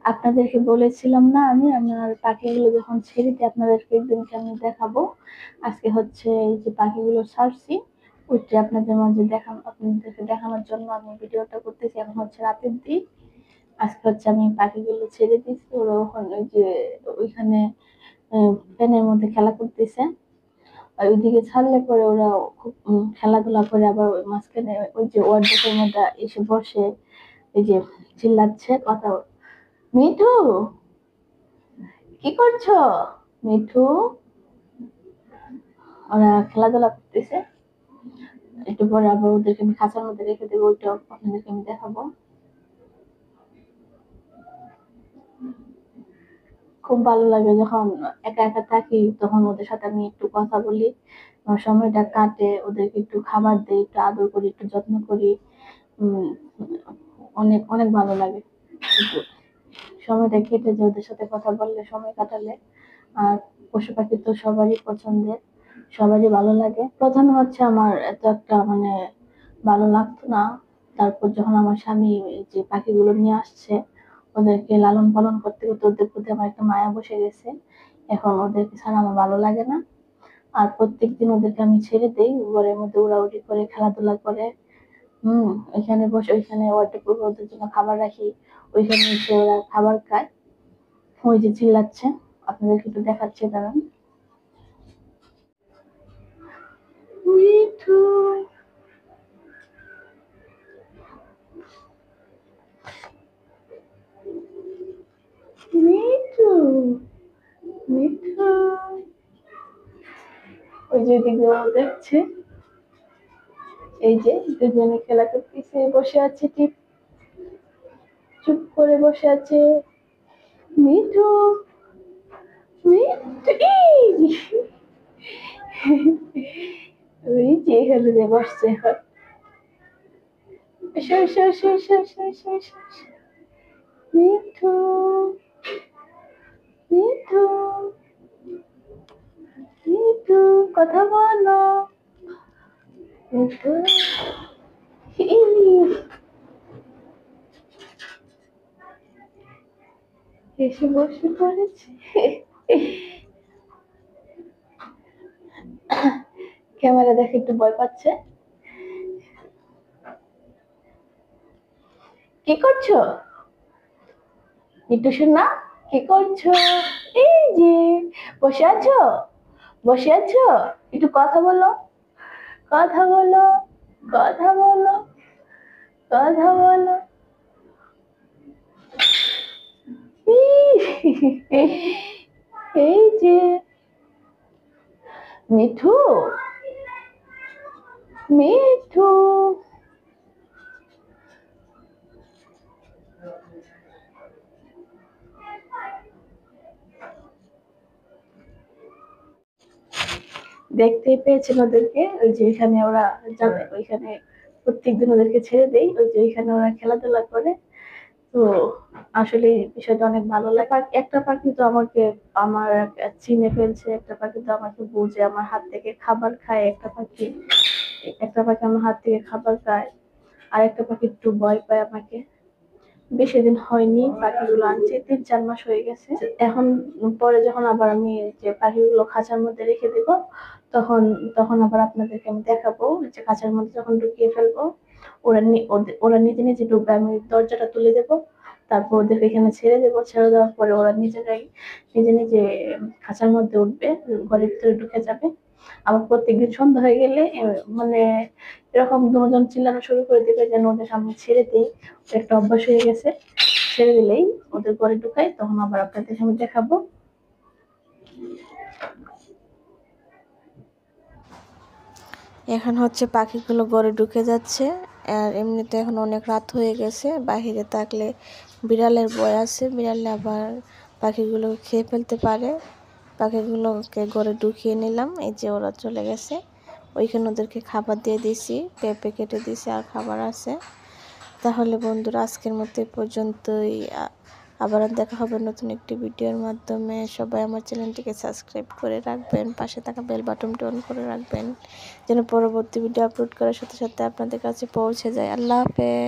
আপনাদেরকে বলেছিলাম না আমি আমার পাখিগুলো যখন ছেড়ে দিই আপনাদেরকে একদিনকে আমি দেখাবো। আজকে হচ্ছে এই যে পাখিগুলো ছাড়ছি ওইটা আপনাদেরকে দেখানোর জন্য আমি ভিডিওটা করতেছি। এখন হচ্ছে রাতের দিক। আজকে হচ্ছে আমি পাখিগুলো ছেড়ে দিচ্ছি, ওরা ওখানে ওই যে ওইখানে ফ্যানের মধ্যে খেলা করতেছে। আর ওইদিকে ছাড়লে পরে ওরা খুব খেলাধুলা করে, আবার ওই মাঝখানে ওই যে ওয়ার্ডের মধ্যে এসে বসে এই যে চিল্লাচ্ছে কথা। মিঠু, কি করছো? মিঠু, ওরা খেলাধুলা করতেছে। একটু পরে আবার ওদেরকে আমি খাঁচার মধ্যে রেখে দেবো, ওইটা আপনাদেরকে আমি দেখাবো। খুব ভালো লাগে যখন একা একা থাকি, তখন ওদের সাথে আমি একটু কথা বলি, আমার সময়টা কাটে, ওদেরকে একটু খাবার দিই, একটু আদর করি, একটু যত্ন করি। উম, অনেক অনেক ভালো লাগে একটু সময়টা কেটে যায় ওদের সাথে কথা বললে, সময় কাটালে। আর পশু পাখি তো সবারই পছন্দের, সবারই ভালো লাগে। প্রথমে হচ্ছে আমার এত একটা মানে ভালো লাগতো না, তারপর যখন আমার স্বামী এই যে পাখিগুলো নিয়ে আসছে, ওদেরকে লালন পালন করতে করতে ওদের প্রতি আমার একটা মায়া বসে গেছে। এখন ওদেরকে ছাড়া আমার ভালো লাগে না। আর প্রত্যেকদিন ওদেরকে আমি ছেড়ে দেই, ঘরের মধ্যে উড়াউড়ি করে খেলাধুলা করে। ওইখানে বসে ওইখানে ওদের জন্য খাবার রাখি, ওইখানে এসে ওরা খাবার খায়। ওই যে চিল্লাচ্ছে, আপনাদেরকে একটু দেখাচ্ছি দাঁড়ান। মিঠু, মিঠু, মিঠু, ওই যে দিকে দেখছে, এই যে দুজনে খেলা করতেছে, বসে আছে চুপ করে বসে আছে। মিঠু, মিঠু, ওই যে এখানে যে বসছে এখন। মিঠু, মিঠু, মিঠু, কথা বলো। মিঠু, এসে বসে পড়েছে। ক্যামেরা দেখে একটু ভয় পাচ্ছে। কি করছো মিঠু সোনা? কি করছো? এই যে বসে আছো, বসে আছো, একটু কথা বলো, কথা বলো, কথা বলো, কথা বলো। এই যে মিঠু, মিঠু, দেখতেই পেয়েছেন ওদেরকে, ওই যে এখানে ওরা যাবে, ওইখানে প্রত্যেকদিন ওদেরকে ছেড়ে দেই, ওই যে ওইখানে ওরা খেলাধুলা করে। তো আসলে বিষয়টা অনেক ভালো লাগে। একটা পাখি তো আমাকে আমার চিনে ফেলছে, একটা পাখি তো আমাকে বুঝে আমার হাত থেকে খাবার খায়, একটা পাখি আমার হাত থেকে খাবার খায়, আর একটা পাখি একটু ভয় পায় আমাকে। বেশি দিন হয়নি পাখিগুলো আনছি, 3-4 মাস হয়ে গেছে। এখন পরে যখন আবার আমি যে পাখিগুলো খাঁচার মধ্যে রেখে দিব, তখন তখন আবার আপনাদেরকে আমি দেখাবো যে খাঁচার মধ্যে যখন ঢুকিয়ে ফেলবো, ওরা নিজে নিজে ঢুকবে, আমি দরজাটা তুলে দেবো। তারপর ওদেরকে এখানে ছেড়ে দেবো, ছেড়ে দেওয়ার পরে ওরা নিজেরাই নিজে নিজে খাঁচার মধ্যে উঠবে, ঘরের ভিতরে ঢুকে যাবে। আবার প্রত্যেকদিন সন্ধ্যা হয়ে গেলে মানে এরকম দুজন চিল্লানো শুরু করে দেবে যেন ওদের সামনে ছেড়ে দিই। একটা অভ্যাস হয়ে গেছে, ছেড়ে দিলেই ওদের ঘরে ঢুকাই, তখন আবার আপনাদের সামনে দেখাবো। এখন হচ্ছে পাখিগুলো ঘরে ঢুকে যাচ্ছে। আর এমনিতে এখন অনেক রাত হয়ে গেছে, বাহিরে থাকলে বিড়ালের ভয় আছে, বিড়ালে আবার পাখিগুলোকে খেয়ে ফেলতে পারে। পাখিগুলোকে ঘরে ঢুকিয়ে নিলাম, এই যে ওরা চলে গেছে। ওইখানে ওদেরকে খাবার দিয়ে দিয়েছি, পেঁপে কেটে দিয়েছি, আর খাবার আছে। তাহলে বন্ধুরা আজকের মতো এই পর্যন্তই। আবার দেখা হবে নতুন একটি ভিডিওর মাধ্যমে। সবাই আমার চ্যানেলটিকে সাবস্ক্রাইব করে রাখবেন, পাশে থাকা বেল বাটনটি অন করে রাখবেন, যেন পরবর্তী ভিডিও আপলোড করার সাথে সাথে আপনাদের কাছে পৌঁছে যায়। আল্লাহ হাফেজ।